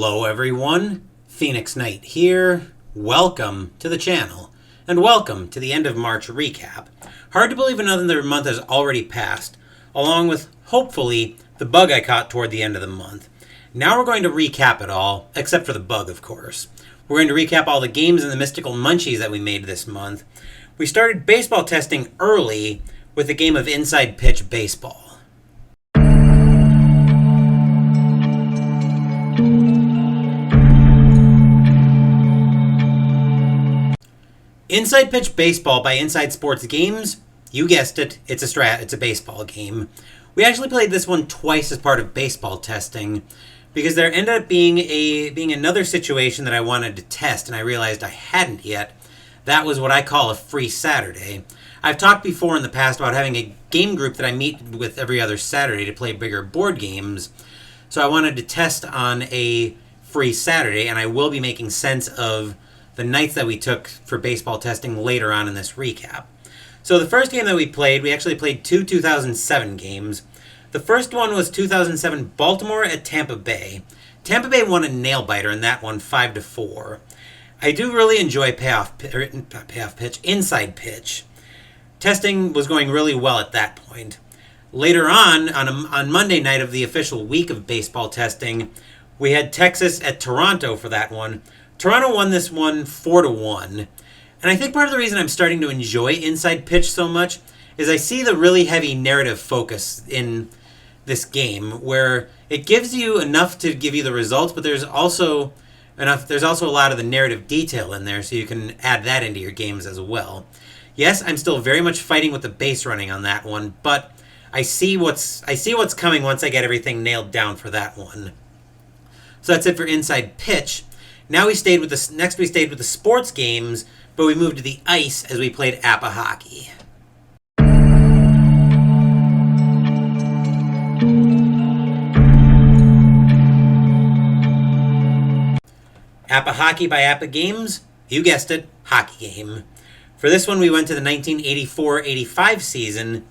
Hello everyone, Phoenix Knight here. Welcome to the channel, and welcome to the end of March recap. Hard to believe another month has already passed, along with, hopefully, the bug I caught toward the end of the month. Now we're going to recap it all, except for the bug, of course. We're going to recap all the games and the mystical munchies that we made this month. We started baseball testing early with a game of Inside Pitch Baseball. Inside Pitch Baseball by Inside Sports Games, you guessed it, it's a baseball game. We actually played this one twice as part of baseball testing, because there ended up being another situation that I wanted to test, and I realized I hadn't yet. That was what I call a free Saturday. I've talked before in the past about having a game group that I meet with every other Saturday to play bigger board games, so I wanted to test on a free Saturday, and I will be making sense of the nights that we took for baseball testing later on in this recap. So the first game that we actually played two 2007 games. The first one was 2007 Baltimore at Tampa Bay. Tampa Bay won a nail-biter in that one 5-4. I do really enjoy Inside Pitch. Testing was going really well at that point. Later on Monday night of the official week of baseball testing, we had Texas at Toronto for that one. Toronto won this one 4-1. And I think part of the reason I'm starting to enjoy Inside Pitch so much is I see the really heavy narrative focus in this game, where it gives you enough to give you the results, but there's also a lot of the narrative detail in there, so you can add that into your games as well. Yes, I'm still very much fighting with the base running on that one, but I see what's coming once I get everything nailed down for that one. So that's it for Inside Pitch. Now we stayed with the sports games, but we moved to the ice as we played Appa Hockey. Appa Hockey by Appa Games, you guessed it, hockey game. For this one we went to the 1984-85 season,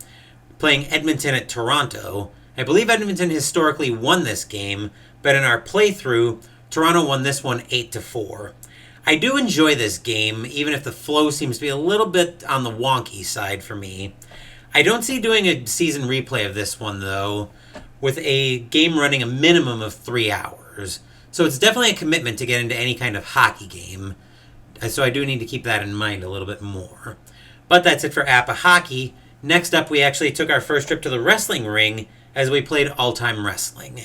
playing Edmonton at Toronto. I believe Edmonton historically won this game, but in our playthrough, Toronto won this one 8-4. I do enjoy this game, even if the flow seems to be a little bit on the wonky side for me. I don't see doing a season replay of this one, though, with a game running a minimum of 3 hours. So it's definitely a commitment to get into any kind of hockey game. So I do need to keep that in mind a little bit more. But that's it for Appa Hockey. Next up, we actually took our first trip to the wrestling ring as we played All Time Wrestling.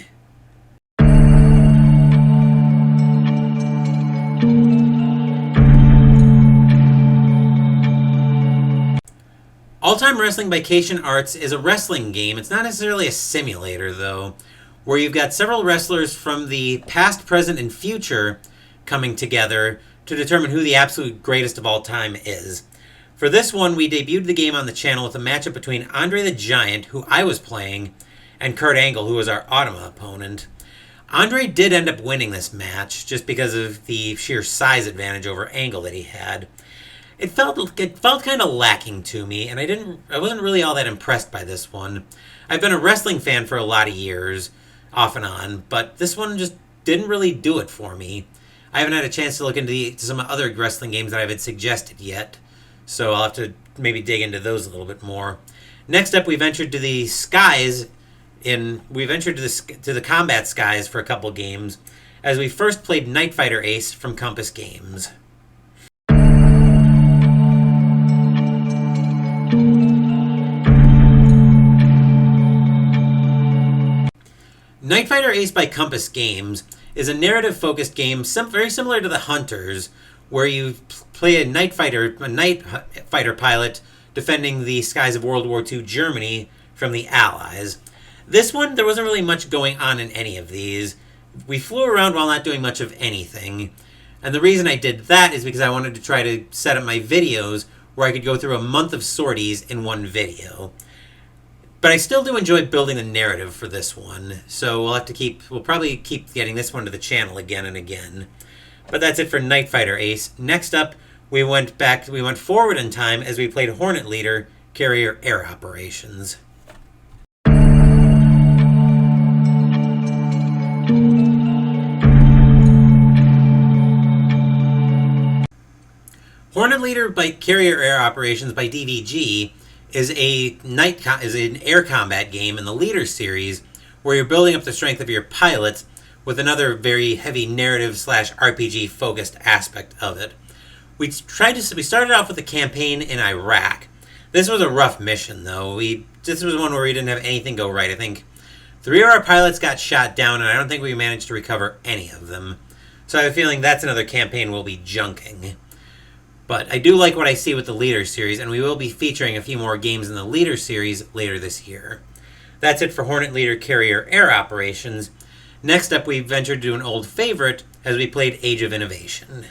All Time Wrestling by Cation Arts is a wrestling game. It's not necessarily a simulator, though, where you've got several wrestlers from the past, present, and future coming together to determine who the absolute greatest of all time is. For this one, we debuted the game on the channel with a matchup between Andre the Giant, who I was playing, and Kurt Angle, who was our Automa opponent. Andre did end up winning this match, just because of the sheer size advantage over Angle that he had. It felt kind of lacking to me, and I wasn't really all that impressed by this one. I've been a wrestling fan for a lot of years, off and on, but this one just didn't really do it for me. I haven't had a chance to look into some other wrestling games that I had suggested yet, so I'll have to maybe dig into those a little bit more. Next up, we ventured to the skies. To the combat skies for a couple games, as we first played Night Fighter Ace from Compass Games. Night Fighter Ace by Compass Games is a narrative-focused game very similar to The Hunters, where you play a night fighter pilot defending the skies of World War II Germany from the Allies. This one, there wasn't really much going on in any of these. We flew around while not doing much of anything. And the reason I did that is because I wanted to try to set up my videos where I could go through a month of sorties in one video. But I still do enjoy building the narrative for this one, so we'll probably keep getting this one to the channel again and again. But that's it for Night Fighter Ace. Next up, we went forward in time as we played Hornet Leader, Carrier Air Operations. Hornet Leader by Carrier Air Operations by DVG is an air combat game in the Leader series where you're building up the strength of your pilots with another very heavy narrative slash RPG focused aspect of it. We started off with a campaign in Iraq. This was a rough mission though. This was one where we didn't have anything go right. I think 3 of our pilots got shot down, and I don't think we managed to recover any of them. So I have a feeling that's another campaign we'll be junking. But I do like what I see with the Leader series, and we will be featuring a few more games in the Leader series later this year. That's it for Hornet Leader Carrier Air Operations. Next up, we ventured to an old favorite as we played Age of Innovation.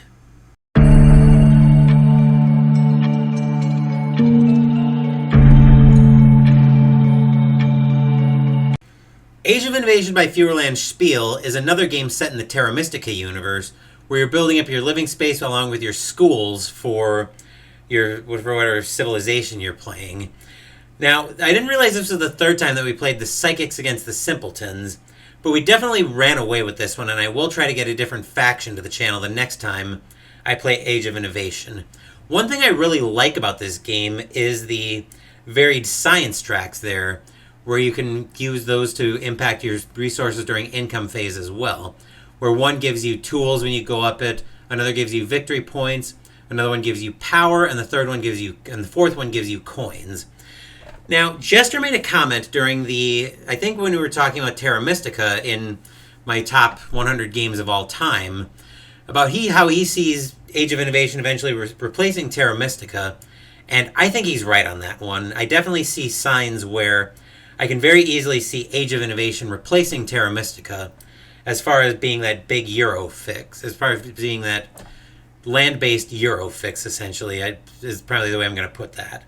Age of Innovation by Fuhrland Spiel is another game set in the Terra Mystica universe, where you're building up your living space along with your schools for whatever civilization you're playing. Now, I didn't realize this was the third time that we played the Psychics against the Simpletons, but we definitely ran away with this one, and I will try to get a different faction to the channel the next time I play Age of Innovation. One thing I really like about this game is the varied science tracks there, where you can use those to impact your resources during income phase as well. Where one gives you tools when you go up it, another gives you victory points, another one gives you power, and the fourth one gives you coins. Now, Jester made a comment during I think when we were talking about Terra Mystica in my top 100 games of all time, about how he sees Age of Innovation eventually replacing Terra Mystica, and I think he's right on that one. I definitely see signs where I can very easily see Age of Innovation replacing Terra Mystica, as far as being that big Euro fix, as far as being that land-based Euro fix, essentially, is probably the way I'm going to put that.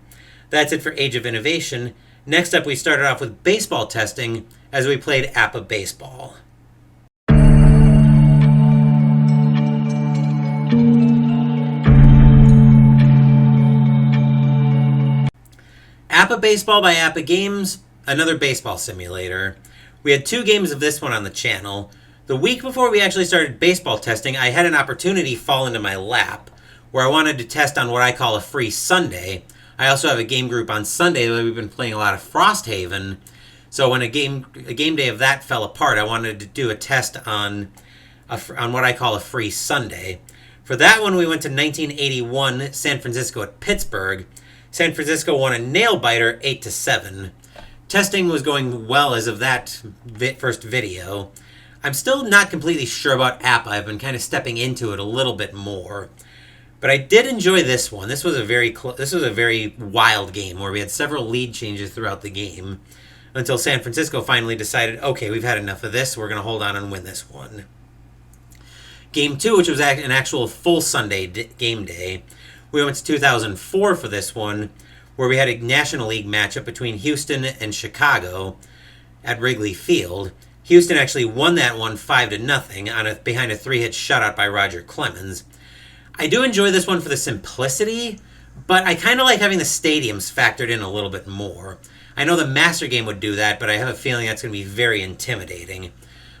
That's it for Age of Innovation. Next up, we started off with baseball testing as we played APBA Baseball. APBA Baseball by APBA Games, another baseball simulator. We had 2 games of this one on the channel. The week before we actually started baseball testing, I had an opportunity fall into my lap where I wanted to test on what I call a free Sunday. I also have a game group on Sunday where we've been playing a lot of Frosthaven. So when a game day of that fell apart, I wanted to do a test on what I call a free Sunday. For that one, we went to 1981 San Francisco at Pittsburgh. San Francisco won a nail-biter 8-7. Testing was going well as of that first video. I'm still not completely sure about APBA. I've been kind of stepping into it a little bit more. But I did enjoy this one. This was a very wild game where we had several lead changes throughout the game until San Francisco finally decided, okay, we've had enough of this. We're going to hold on and win this one. Game 2, which was an actual full Sunday game day, we went to 2004 for this one, where we had a National League matchup between Houston and Chicago at Wrigley Field. Houston actually won that one 5-0 behind a 3-hit shutout by Roger Clemens. I do enjoy this one for the simplicity, but I kind of like having the stadiums factored in a little bit more. I know the Master Game would do that, but I have a feeling that's going to be very intimidating.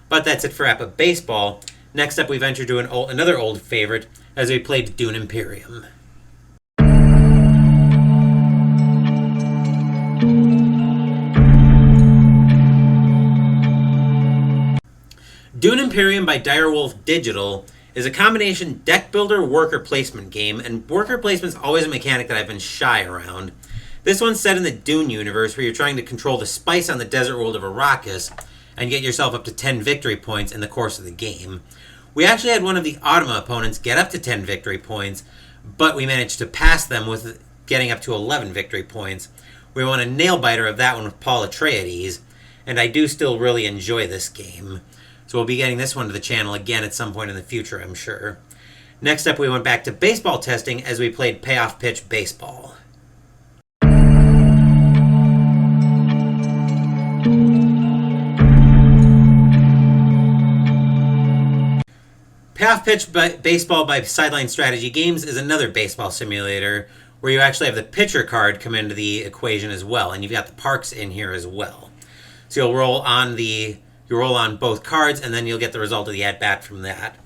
But that's it for APBA Baseball. Next up, we ventured to another old favorite as we played Dune Imperium. Dune Imperium by Direwolf Digital is a combination deck builder worker placement game, and worker placement is always a mechanic that I've been shy around. This one's set in the Dune universe where you're trying to control the spice on the desert world of Arrakis and get yourself up to 10 victory points in the course of the game. We actually had one of the Automa opponents get up to 10 victory points, but we managed to pass them with getting up to 11 victory points. We won a nail-biter of that one with Paul Atreides, and I do still really enjoy this game. So we'll be getting this one to the channel again at some point in the future, I'm sure. Next up, we went back to baseball testing as we played Payoff Pitch Baseball. Payoff Pitch Baseball by Sideline Strategy Games is another baseball simulator where you actually have the pitcher card come into the equation as well, and you've got the parks in here as well. So you'll roll on both cards, and then you'll get the result of the at-bat from that.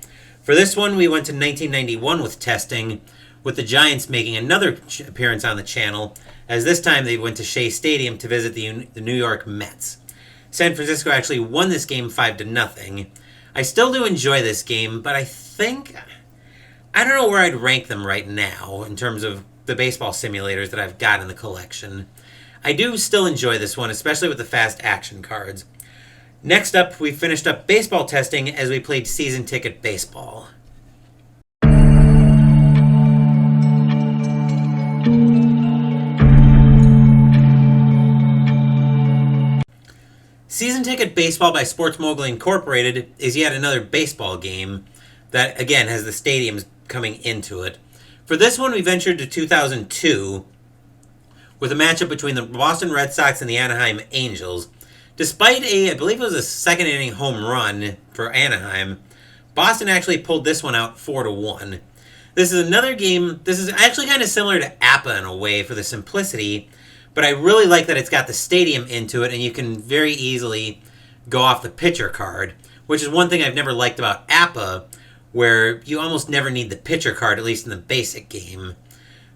For this one, we went to 1991 with testing, with the Giants making another appearance on the channel, as this time they went to Shea Stadium to visit the New York Mets. San Francisco actually won this game 5-0. I still do enjoy this game, but I don't know where I'd rank them right now in terms of the baseball simulators that I've got in the collection. I do still enjoy this one, especially with the fast action cards. Next up, we finished up baseball testing as we played Season Ticket Baseball. Season Ticket Baseball by Sports Mogul Incorporated is yet another baseball game that, again, has the stadiums coming into it. For this one, we ventured to 2002 with a matchup between the Boston Red Sox and the Anaheim Angels. Despite I believe it was a second inning home run for Anaheim, Boston actually pulled this one out 4-1. This is another game. This is actually kind of similar to APBA in a way for the simplicity, but I really like that it's got the stadium into it and you can very easily go off the pitcher card, which is one thing I've never liked about APBA, where you almost never need the pitcher card, at least in the basic game.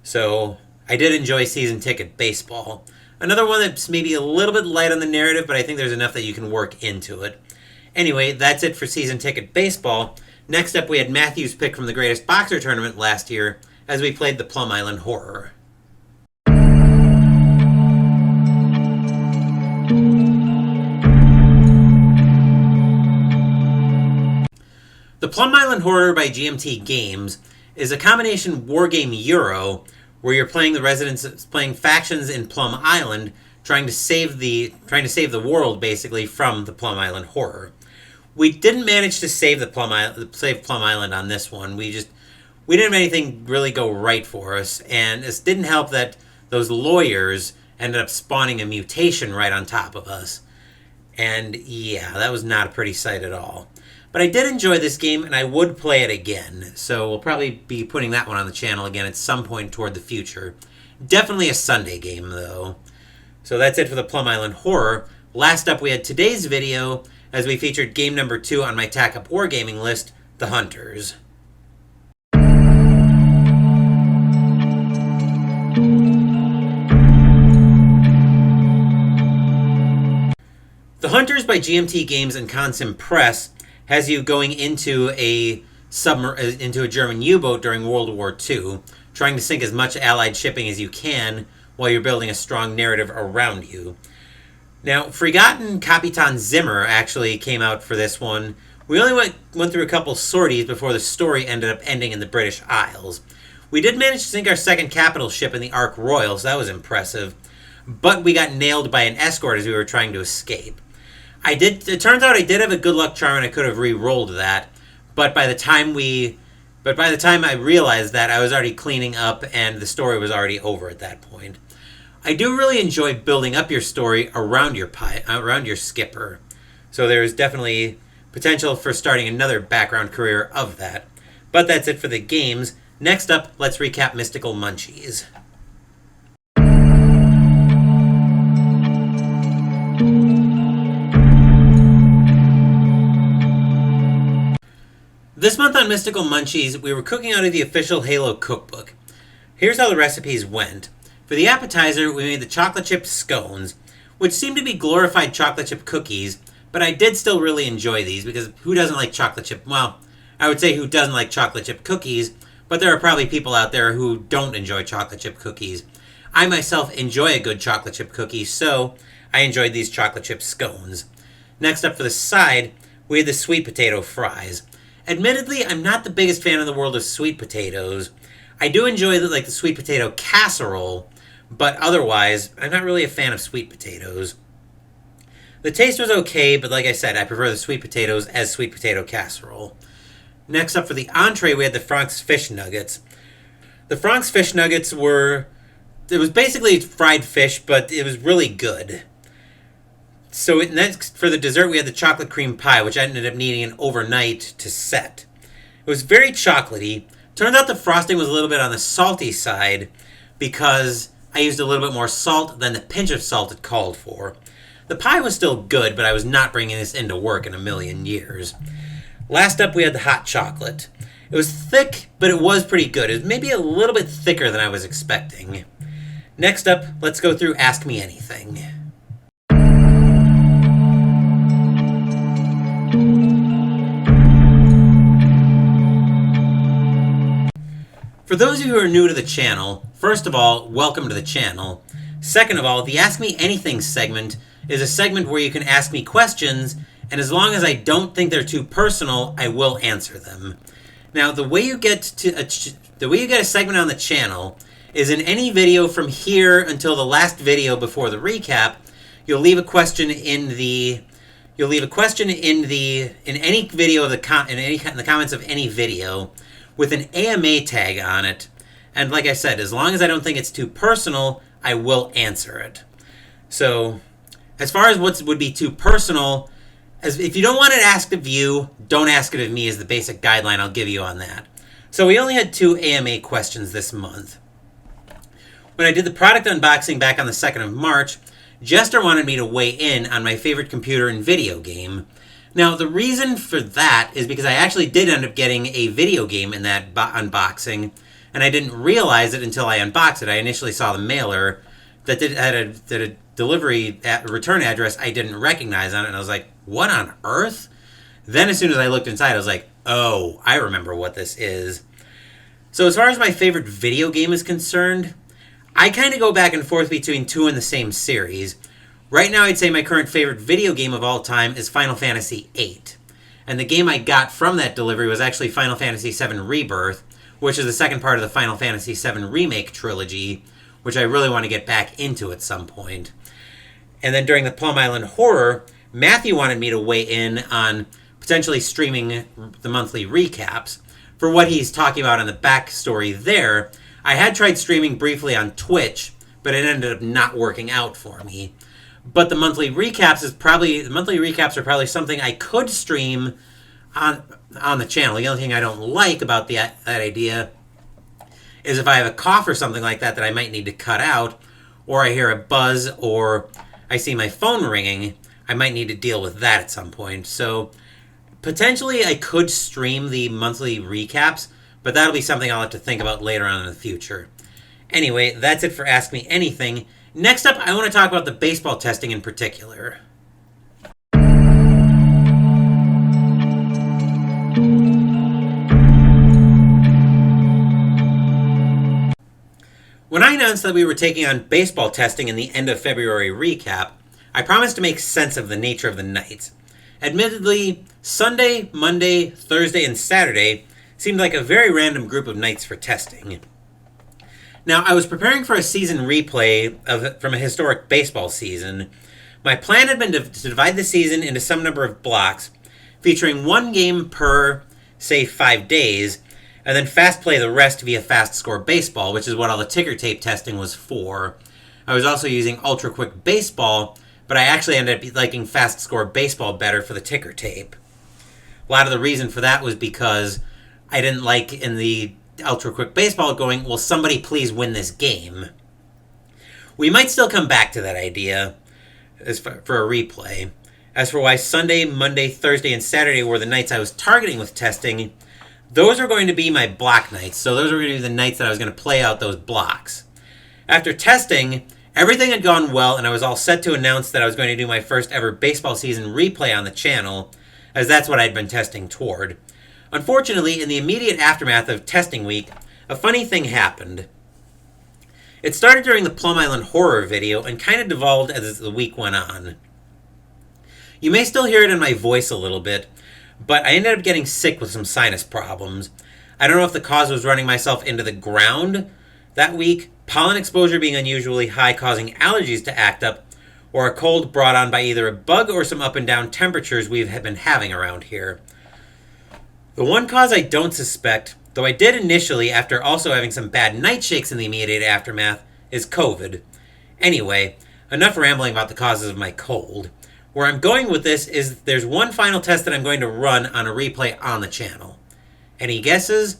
So I did enjoy Season Ticket Baseball. Another one that's maybe a little bit light on the narrative, but I think there's enough that you can work into it. Anyway, that's it for Season Ticket Baseball. Next up, we had Matthew's pick from the Greatest Boxer Tournament last year as we played the Plum Island Horror. The Plum Island Horror by GMT Games is a combination wargame Euro where you're playing playing factions in Plum Island, trying to save the world basically from the Plum Island Horror. We didn't manage to save Plum Island on this one. We didn't have anything really go right for us, and it didn't help that those lawyers ended up spawning a mutation right on top of us. And yeah, that was not a pretty sight at all. But I did enjoy this game, and I would play it again. So we'll probably be putting that one on the channel again at some point toward the future. Definitely a Sunday game, though. So that's it for the Plum Island Horror. Last up, we had today's video, as we featured game number 2 on my TAC-UP Wargaming list, The Hunters. The Hunters by GMT Games and Consim Press has you going into a German U-boat during World War II, trying to sink as much Allied shipping as you can while you're building a strong narrative around you. Now, Fregatten Kapitan Zimmer actually came out for this one. We only went through a couple sorties before the story ended up ending in the British Isles. We did manage to sink our second capital ship in the Ark Royal, so that was impressive. But we got nailed by an escort as we were trying to escape. It turns out I did have a good luck charm and I could have re-rolled that, but by the time I realized that, I was already cleaning up and the story was already over at that point. I do really enjoy building up your story around your skipper, so there's definitely potential for starting another background career of that. But that's it for the games. Next up, let's recap Mystical Munchies. This month on Mystical Munchies, we were cooking out of the official Halo cookbook. Here's how the recipes went. For the appetizer, we made the chocolate chip scones, which seem to be glorified chocolate chip cookies, but I did still really enjoy these because who doesn't like chocolate chip? Well, I would say who doesn't like chocolate chip cookies, but there are probably people out there who don't enjoy chocolate chip cookies. I myself enjoy a good chocolate chip cookie, so I enjoyed these chocolate chip scones. Next up for the side, we had the sweet potato fries. Admittedly, I'm not the biggest fan in the world of sweet potatoes. I do enjoy the sweet potato casserole, but otherwise, I'm not really a fan of sweet potatoes. The taste was okay, but like I said, I prefer the sweet potatoes as sweet potato casserole. Next up for the entree, we had the Frank's Fish Nuggets. The Frank's Fish Nuggets it was basically fried fish, but it was really good. So next, for the dessert, we had the chocolate cream pie, which I ended up needing an overnight to set. It was very chocolatey. Turns out the frosting was a little bit on the salty side because I used a little bit more salt than the pinch of salt it called for. The pie was still good, but I was not bringing this into work in a million years. Last up, we had the hot chocolate. It was thick, but it was pretty good. It was maybe a little bit thicker than I was expecting. Next up, let's go through Ask Me Anything. For those of you who are new to the channel, first of all, welcome to the channel. Second of all, the Ask Me Anything segment is a segment where you can ask me questions, and as long as I don't think they're too personal, I will answer them. Now, the way you get a segment on the channel is in any video from here until the last video before the recap, you'll leave a question in the comments of any video with an AMA tag on it. And like I said, as long as I don't think it's too personal, I will answer it. So, as far as what would be too personal, if you don't want it asked of you, don't ask it of me is the basic guideline I'll give you on that. So we only had 2 AMA questions this month. When I did the product unboxing back on the 2nd of March, Jester wanted me to weigh in on my favorite computer and video game. Now, the reason for that is because I actually did end up getting a video game in that unboxing, and I didn't realize it until I unboxed it. I initially saw the mailer that had a delivery return address I didn't recognize on it, and I was like, what on earth? Then as soon as I looked inside, I was like, oh, I remember what this is. So as far as my favorite video game is concerned, I kind of go back and forth between 2 in the same series. Right now, I'd say my current favorite video game of all time is Final Fantasy VIII. And the game I got from that delivery was actually Final Fantasy VII Rebirth, which is the second part of the Final Fantasy VII Remake trilogy, which I really want to get back into at some point. And then during the Plum Island Horror, Matthew wanted me to weigh in on potentially streaming the monthly recaps. For what he's talking about in the backstory there, I had tried streaming briefly on Twitch, but it ended up not working out for me. But the monthly recaps are probably something I could stream on the channel. The only thing I don't like about that idea is if I have a cough or something like that I might need to cut out, or I hear a buzz, or I see my phone ringing, I might need to deal with that at some point. So potentially I could stream the monthly recaps, but that'll be something I'll have to think about later on in the future. Anyway, that's it for Ask Me Anything. Next up, I want to talk about the baseball testing in particular. When I announced that we were taking on baseball testing in the end of February recap, I promised to make sense of the nature of the nights. Admittedly, Sunday, Monday, Thursday, and Saturday seemed like a very random group of nights for testing. Now, I was preparing for a season replay from a historic baseball season. My plan had been to divide the season into some number of blocks, featuring 1 game per, say, 5 days, and then fast play the rest via fast score baseball, which is what all the ticker tape testing was for. I was also using Ultra Quick Baseball, but I actually ended up liking fast score baseball better for the ticker tape. A lot of the reason for that was because I didn't like in the Ultra Quick Baseball going, will somebody please win this game? We might still come back to that idea for a replay. As for why Sunday, Monday, Thursday, and Saturday were the nights I was targeting with testing, those are going to be my block nights. So those are going to be the nights that I was going to play out those blocks. After testing, everything had gone well, and I was all set to announce that I was going to do my first ever baseball season replay on the channel, as that's what I'd been testing toward. Unfortunately, in the immediate aftermath of testing week, a funny thing happened. It started during the Plum Island Horror video and kind of devolved as the week went on. You may still hear it in my voice a little bit, but I ended up getting sick with some sinus problems. I don't know if the cause was running myself into the ground that week, pollen exposure being unusually high causing allergies to act up, or a cold brought on by either a bug or some up and down temperatures we've been having around here. The one cause I don't suspect, though I did initially after also having some bad night shakes in the immediate aftermath, is COVID. Anyway, enough rambling about the causes of my cold. Where I'm going with this is there's one final test that I'm going to run on a replay on the channel. Any guesses?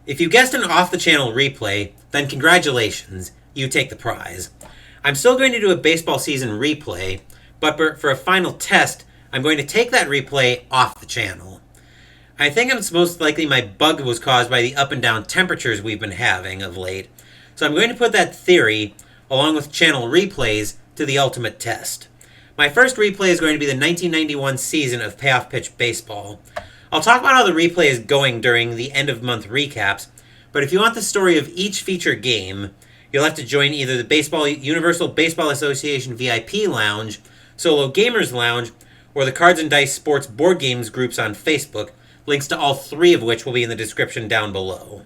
If you guessed an off-the-channel replay, then congratulations, you take the prize. I'm still going to do a baseball season replay, but for a final test, I'm going to take that replay off the channel. I think it's most likely my bug was caused by the up and down temperatures we've been having of late. So I'm going to put that theory, along with channel replays, to the ultimate test. My first replay is going to be the 1991 season of Payoff Pitch Baseball. I'll talk about how the replay is going during the end of month recaps, but if you want the story of each feature game, you'll have to join either the Universal Baseball Association VIP Lounge, Solo Gamers Lounge, or the Cards and Dice Sports Board Games groups on Facebook, links to all three of which will be in the description down below.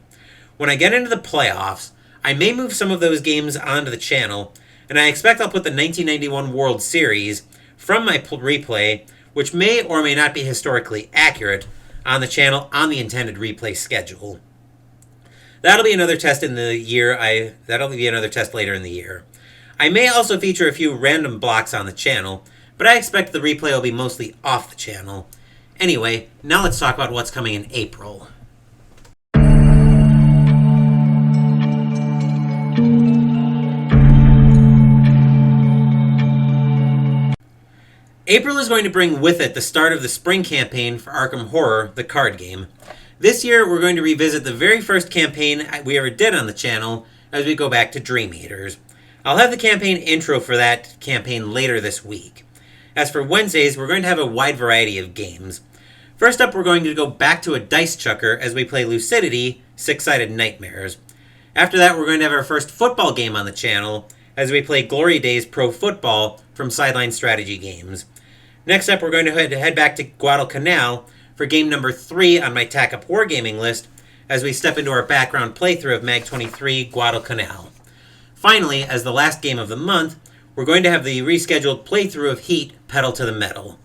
When I get into the playoffs, I may move some of those games onto the channel, and I expect I'll put the 1991 World Series from my replay, which may or may not be historically accurate, on the channel on the intended replay schedule. That'll be another test in the year. That'll be another test later in the year. I may also feature a few random blocks on the channel, but I expect the replay will be mostly off the channel. Anyway, now let's talk about what's coming in April. April is going to bring with it the start of the spring campaign for Arkham Horror, the card game. This year, we're going to revisit the very first campaign we ever did on the channel as we go back to Dream Eaters. I'll have the campaign intro for that campaign later this week. As for Wednesdays, we're going to have a wide variety of games. First up, we're going to go back to a dice chucker as we play Lucidity, Six-Sided Nightmares. After that, we're going to have our first football game on the channel as we play Glory Days Pro Football from Sideline Strategy Games. Next up, we're going to head back to Guadalcanal for game number 3 on my TAC Up Wargaming list as we step into our background playthrough of Mag 23 Guadalcanal. Finally, as the last game of the month, we're going to have the rescheduled playthrough of Heat Pedal to the Metal.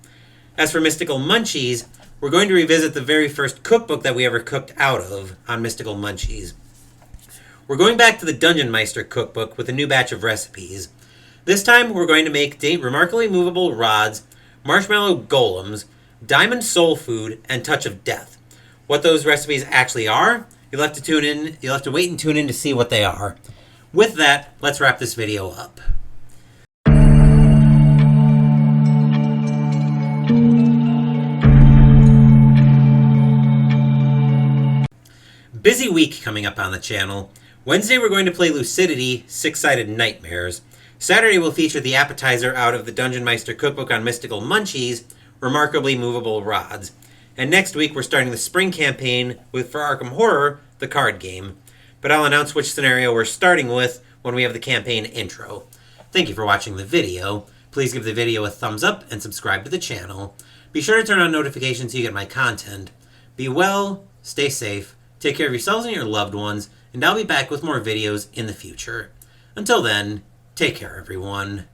As for Mystical Munchies, we're going to revisit the very first cookbook that we ever cooked out of on Mystical Munchies. We're going back to the Dungeon Meister cookbook with a new batch of recipes. This time, we're going to make remarkably movable rods, marshmallow golems, diamond soul food, and touch of death. What those recipes actually are, you'll have to wait and tune in to see what they are. With that, let's wrap this video up. Busy week coming up on the channel. Wednesday we're going to play Lucidity, Six-Sided Nightmares. Saturday will feature the appetizer out of the Dungeon Meister cookbook on Mystical Munchies, Remarkably Movable Rods. And next week we're starting the spring campaign for Arkham Horror, the card game. But I'll announce which scenario we're starting with when we have the campaign intro. Thank you for watching the video. Please give the video a thumbs up and subscribe to the channel. Be sure to turn on notifications so you get my content. Be well, stay safe, take care of yourselves and your loved ones, and I'll be back with more videos in the future. Until then, take care, everyone.